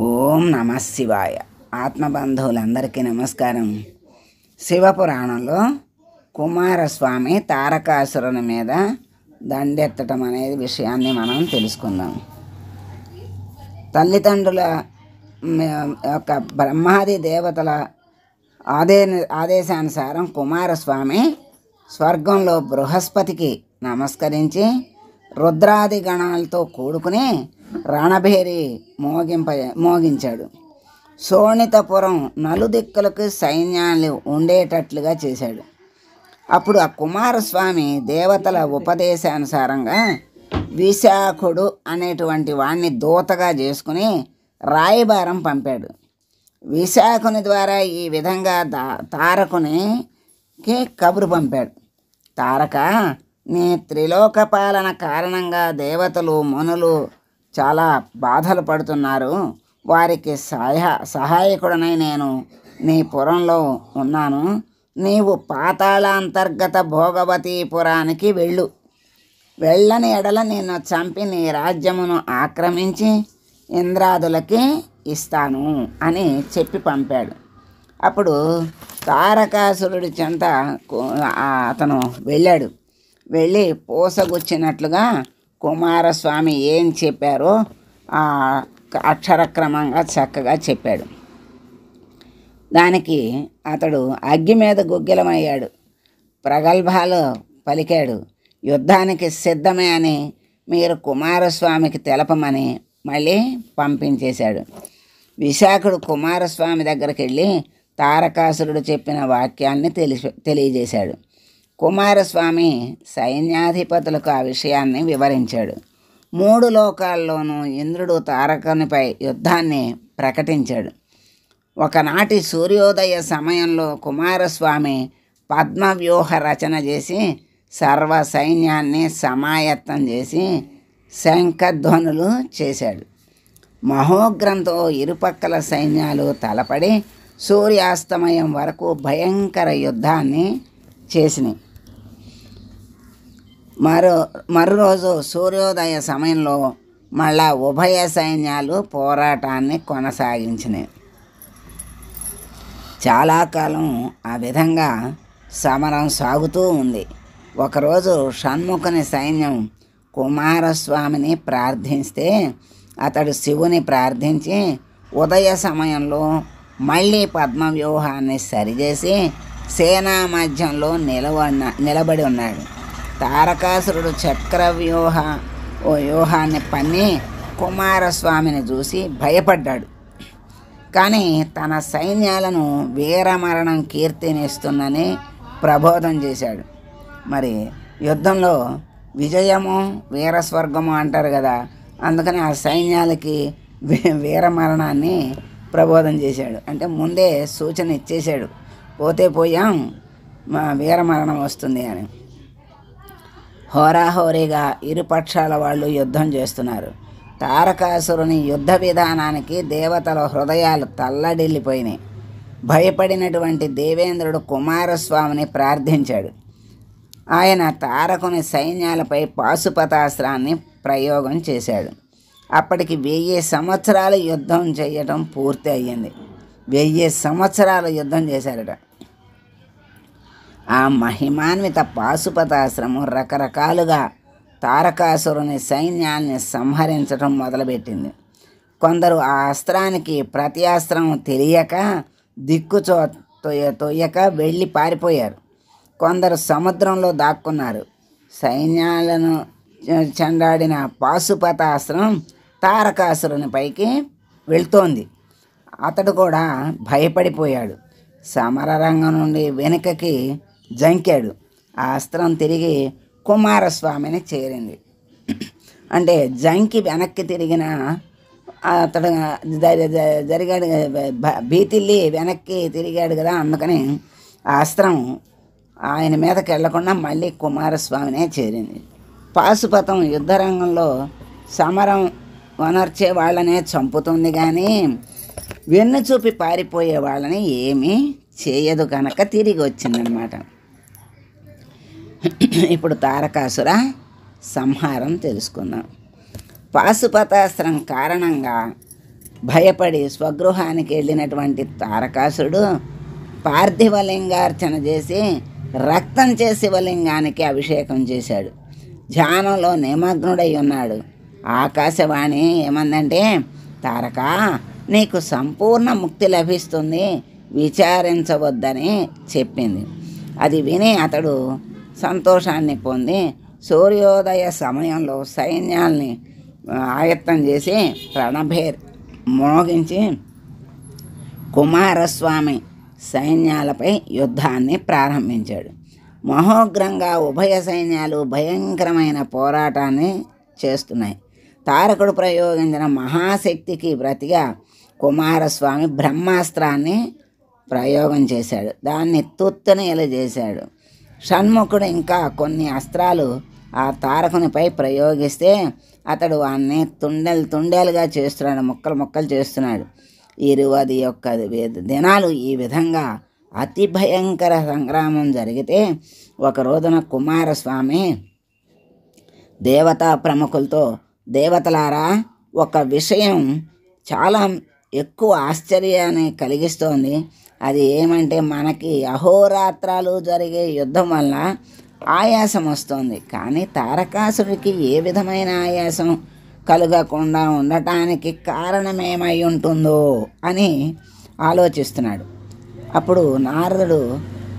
ఓం నమ శివాయ. ఆత్మబంధువులందరికీ నమస్కారం. శివపురాణంలో కుమారస్వామి తారకాసురుని మీద దండెత్తటం అనేది విషయాన్ని మనం తెలుసుకుందాం. తల్లిదండ్రుల యొక్క బ్రహ్మాది దేవతల ఆదేశానుసారం కుమారస్వామి స్వర్గంలో బృహస్పతికి నమస్కరించి రుద్రాది గణాలతో కూడుకుని రణభేరి మోగించాడు. శోణితపురం నలుదిక్కులకు సైన్యాలు ఉండేటట్లుగా చేశాడు. అప్పుడు ఆ కుమారస్వామి దేవతల ఉపదేశానుసారంగా విశాఖుడు అనేటువంటి వాణ్ణి దూతగా చేసుకుని రాయబారం పంపాడు. విశాఖుని ద్వారా ఈ విధంగా తారకునికి కబురు పంపాడు. తారక, నీ త్రిలోక పాలన కారణంగా దేవతలు మునులు చాలా బాధలు పడుతున్నారు. వారికి సహాయకుడనై నేను నీ పురంలో ఉన్నాను. నీవు పాతాళాంతర్గత భోగవతీపురానికి వెళ్ళని ఎడల నిన్ను చంపి నీ రాజ్యమును ఆక్రమించి ఇంద్రాదులకి ఇస్తాను అని చెప్పి పంపాడు. అప్పుడు తారకాసురుడి చెంత అతను వెళ్ళి పూసగుచ్చినట్లుగా కుమారస్వామి ఏం చెప్పారో అక్షరక్రమంగా చక్కగా చెప్పాడు. దానికి అతడు అగ్గి మీద గుగ్గిలమయ్యాడు, ప్రగల్భాలు పలికాడు. యుద్ధానికి సిద్ధమే అని మీరు కుమారస్వామికి తెలపమని మళ్ళీ పంపించేశాడు. విశాఖుడు కుమారస్వామి దగ్గరికి వెళ్ళి తారకాసురుడు చెప్పిన వాక్యాన్ని తెలియజేశాడు. కుమారస్వామి సైన్యాధిపతులకు ఆ విషయాన్ని వివరించాడు. 3 లోకాల్లోనూ ఇంద్రుడు తారకునిపై యుద్ధాన్ని ప్రకటించాడు. ఒకనాటి సూర్యోదయ సమయంలో కుమారస్వామి పద్మవ్యూహ రచన చేసి సర్వ సైన్యాన్ని సమాయత్తం చేసి శంఖధ్వనులు చేశాడు. మహోగ్రంతో ఇరుపక్కల సైన్యాలు తలపడి సూర్యాస్తమయం వరకు భయంకర యుద్ధాన్ని చేసినాయి. మరోరోజు సూర్యోదయ సమయంలో మళ్ళా ఉభయ సైన్యాలు పోరాటాన్ని కొనసాగించినాయి. చాలా కాలం ఆ విధంగా సమరం సాగుతూ ఉంది. ఒకరోజు షణ్ముఖుని సైన్యం కుమారస్వామిని ప్రార్థిస్తే అతడు శివుని ప్రార్థించి ఉదయ సమయంలో మళ్ళీ పద్మవ్యూహాన్ని సరిచేసి సేనా మధ్యంలో నిలబడి ఉన్నాడు. తారకాసురుడు వ్యూహాన్ని పన్ని కుమారస్వామిని చూసి భయపడ్డాడు. కానీ తన సైన్యాలను వీరమరణం కీర్తినిస్తుందని ప్రబోధం చేశాడు. మరి యుద్ధంలో విజయము వీరస్వర్గము అంటారు కదా, అందుకని ఆ సైన్యాలకి వీరమరణాన్ని ప్రబోధం చేశాడు. అంటే ముందే సూచన ఇచ్చేశాడు, పోతే పోయాం, మా వీరమరణం వస్తుంది అని. హోరాహోరీగా ఇరుపక్షాల వాళ్ళు యుద్ధం చేస్తున్నారు. తారకాసురుని యుద్ధ విధానానికి దేవతల హృదయాలు తల్లడిల్లిపోయినాయి. భయపడినటువంటి దేవేంద్రుడు కుమారస్వామిని ప్రార్థించాడు. ఆయన తారకుని సైన్యాలపై పాశుపతాస్త్రాన్ని ప్రయోగం చేశాడు. అప్పటికి 1000 సంవత్సరాలు యుద్ధం చేయటం పూర్తి అయ్యింది. 1000 సంవత్సరాలు యుద్ధం చేశారట. ఆ మహిమాన్విత పాశుపతాస్త్రము రకరకాలుగా తారకాసురుని సైన్యాల్ని సంహరించడం మొదలుపెట్టింది. కొందరు ఆ అస్త్రానికి ప్రత్యాస్త్రం తెలియక తొయ్యక వెళ్ళి పారిపోయారు. కొందరు సముద్రంలో దాక్కున్నారు. సైన్యాలను చెండాడిన పాశుపతాస్త్రం తారకాసురుని పైకి వెళ్తోంది. అతడు కూడా భయపడిపోయాడు. సమరరంగం నుండి వెనుకకి జంకాడు. ఆ అస్త్రం తిరిగి కుమారస్వామిని చేరింది. అంటే జంకి వెనక్కి తిరిగిన అతడు జరిగాడు, భీతిల్లి వెనక్కి తిరిగాడు కదా, అందుకని ఆ అస్త్రం ఆయన మీదకి వెళ్లకుండా మళ్ళీ కుమారస్వామినే చేరింది. పాశుపతం యుద్ధరంగంలో సమరం వనర్చే వాళ్ళనే చంపుతుంది, కానీ వెన్ను చూపి పారిపోయే వాళ్ళని ఏమీ చేయదు కనుక తిరిగి వచ్చిందనమాట. ఇప్పుడు తారకాసుర సంహారం తెలుసుకుందాం. పాశుపతాస్త్రం కారణంగా భయపడి స్వగృహానికి వెళ్ళినటువంటి తారకాసురుడు పార్థివలింగార్చన చేసి రక్తం చేసి శివలింగానికి అభిషేకం చేశాడు. ధ్యానంలో నిమగ్నుడై ఉన్నాడు. ఆకాశవాణి ఏమందంటే, తారక, నీకు సంపూర్ణ ముక్తి లభిస్తుంది, విచారించవద్దని చెప్పింది. అది విని అతడు సంతోషాన్ని పొంది సూర్యోదయ సమయంలో సైన్యాల్ని ఆయత్తం చేసి రణభేర్ మోగించి కుమారస్వామి సైన్యాలపై యుద్ధాన్ని ప్రారంభించాడు. మహోగ్రంగా ఉభయ సైన్యాలు భయంకరమైన పోరాటాన్ని చేస్తున్నాయి. తారకుడు ప్రయోగించిన మహాశక్తికి ప్రతిగా కుమారస్వామి బ్రహ్మాస్త్రాన్ని ప్రయోగం చేశాడు. దాన్ని తుత్తునేలు చేశాడు. షణ్ముఖుడు ఇంకా కొన్ని అస్త్రాలు ఆ తారకునిపై ప్రయోగిస్తే అతడు వాన్ని తుండెలుగా చేస్తున్నాడు, ముక్కలు చేస్తున్నాడు. 21 దినాలు ఈ విధంగా అతి భయంకర సంగ్రామం జరిగితే ఒక రోజున కుమారస్వామి దేవతా ప్రముఖులతో, దేవతలారా, ఒక విషయం చాలా ఎక్కువ ఆశ్చర్యాన్ని కలిగిస్తోంది. అది ఏమంటే, మనకి అహోరాత్రాలు జరిగే యుద్ధం వల్ల ఆయాసం వస్తుంది, కానీ తారకాసుడికి ఏ విధమైన ఆయాసం కలగకుండా ఉండటానికి కారణమేమై ఉంటుందో అని ఆలోచిస్తున్నాడు. అప్పుడు నారదుడు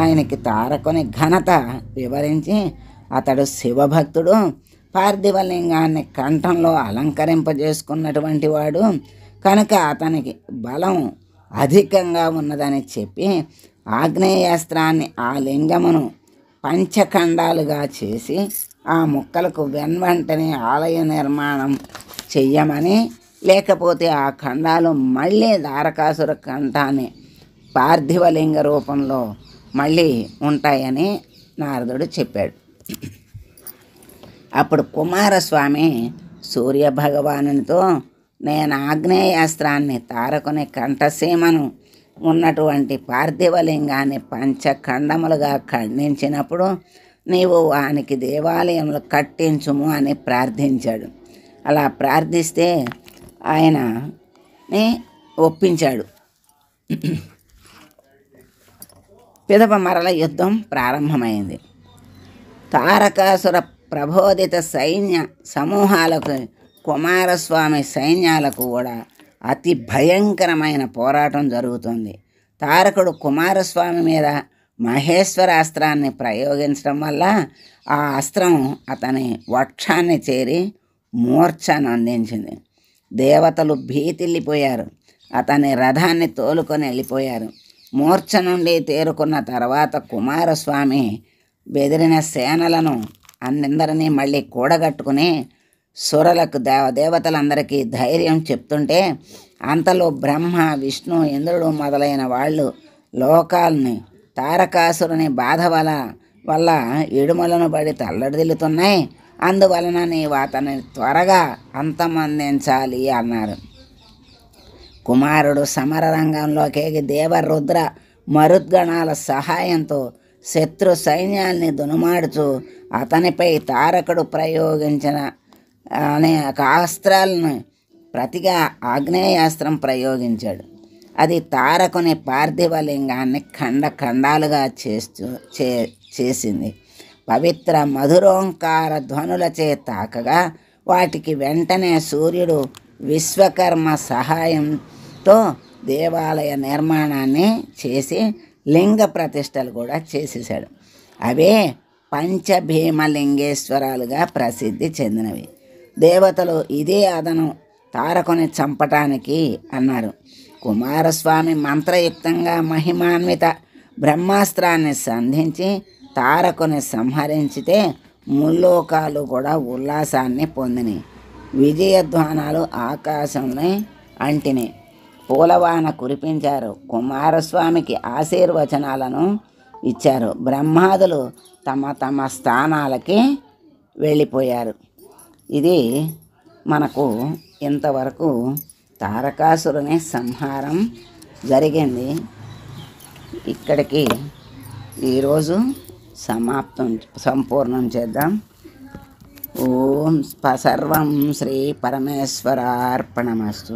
ఆయనకి తారకుని ఘనత వివరించి, అతడు శివభక్తుడు, పార్థివలింగాన్ని కంఠంలో అలంకరింపజేసుకున్నటువంటి వాడు కనుక అతనికి బలం అధికంగా ఉన్నదని చెప్పి ఆగ్నేయాస్త్రాన్ని ఆ లింగమును పంచఖండాలుగా చేసి ఆ ముక్కలకు వెంటనే ఆలయ నిర్మాణం చెయ్యమని, లేకపోతే ఆ ఖండాలు మళ్ళీ తారకాసుర కంఠాన్ని పార్థివలింగ రూపంలో మళ్ళీ ఉంటాయని నారదుడు చెప్పాడు. అప్పుడు కుమారస్వామి సూర్యభగవానునితో, నేను ఆగ్నేయాస్త్రాన్ని తారకుని కంఠసీమను ఉన్నటువంటి పార్థివలింగాన్ని పంచఖండములుగా ఖండించినప్పుడు నీవు వానికి దేవాలయంలో కట్టించుము అని ప్రార్థించాడు. అలా ప్రార్థిస్తే ఆయనని ఒప్పించాడు. పిదప మరల యుద్ధం ప్రారంభమైంది. తారకాసుర ప్రబోధిత సైన్య సమూహాలకు, కుమారస్వామి సైన్యాలకు కూడా అతి భయంకరమైన పోరాటం జరుగుతుంది. తారకుడు కుమారస్వామి మీద మహేశ్వర అస్త్రాన్ని ప్రయోగించడం వల్ల ఆ అస్త్రం అతని వక్షాన్ని చేరి మూర్ఛను అందించింది. దేవతలు భీతిల్లిపోయారు. అతని రథాన్ని తోలుకొని వెళ్ళిపోయారు. మూర్ఛ నుండి తేరుకున్న తర్వాత కుమారస్వామి బెదిరిన సేనలను అందరినీ మళ్ళీ కూడగట్టుకుని సురలకు దేవతలందరికీ ధైర్యం చెప్తుంటే అంతలో బ్రహ్మ, విష్ణు, ఇంద్రుడు మొదలైన వాళ్ళు లోకాల్ని తారకాసురుని బాధ వల్ల ఇడుమలను పడి తల్లడిల్లుతున్నాయి, అందువలన నీవు అతన్ని త్వరగా అంతమొందించాలి అన్నారు. కుమారుడు సమరరంగంలోకి దేవరుద్ర మరుద్గణాల సహాయంతో శత్రు సైన్యాల్ని దునుమాడుచు అతనిపై తారకుడు ప్రయోగించిన అనేక అస్త్రాలను ప్రతిగా ఆగ్నేయాస్త్రం ప్రయోగించాడు. అది తారకుని పార్థివలింగాన్ని ఖండాలుగా చేసింది. పవిత్ర మధురోంకార ధ్వనులచే తాకగా వాటికి వెంటనే సూర్యుడు విశ్వకర్మ సహాయంతో దేవాలయ నిర్మాణాన్ని చేసి లింగ ప్రతిష్టలు కూడా చేసేసాడు. అవే పంచభీమలింగేశ్వరాలుగా ప్రసిద్ధి చెందినవి. దేవతలు ఇదే అదను తారకుని చంపటానికి అన్నారు. కుమారస్వామి మంత్రయుక్తంగా మహిమాన్విత బ్రహ్మాస్త్రాన్ని సంధించి తారకుని సంహరించితే ముల్లోకాలు కూడా ఉల్లాసాన్ని పొందినాయి. విజయధ్వానాలు ఆకాశంని అంటిని. పూలవాన కురిపించారు. కుమారస్వామికి ఆశీర్వచనాలను ఇచ్చారు. బ్రహ్మాదులు తమ స్థానాలకి వెళ్ళిపోయారు. ఇది మనకు ఇంతవరకు తారకాసురుని సంహారం జరిగింది. ఇక్కడికి ఈరోజు సంపూర్ణం చేద్దాం. ఓం సర్వం శ్రీ పరమేశ్వరార్పణమస్తు.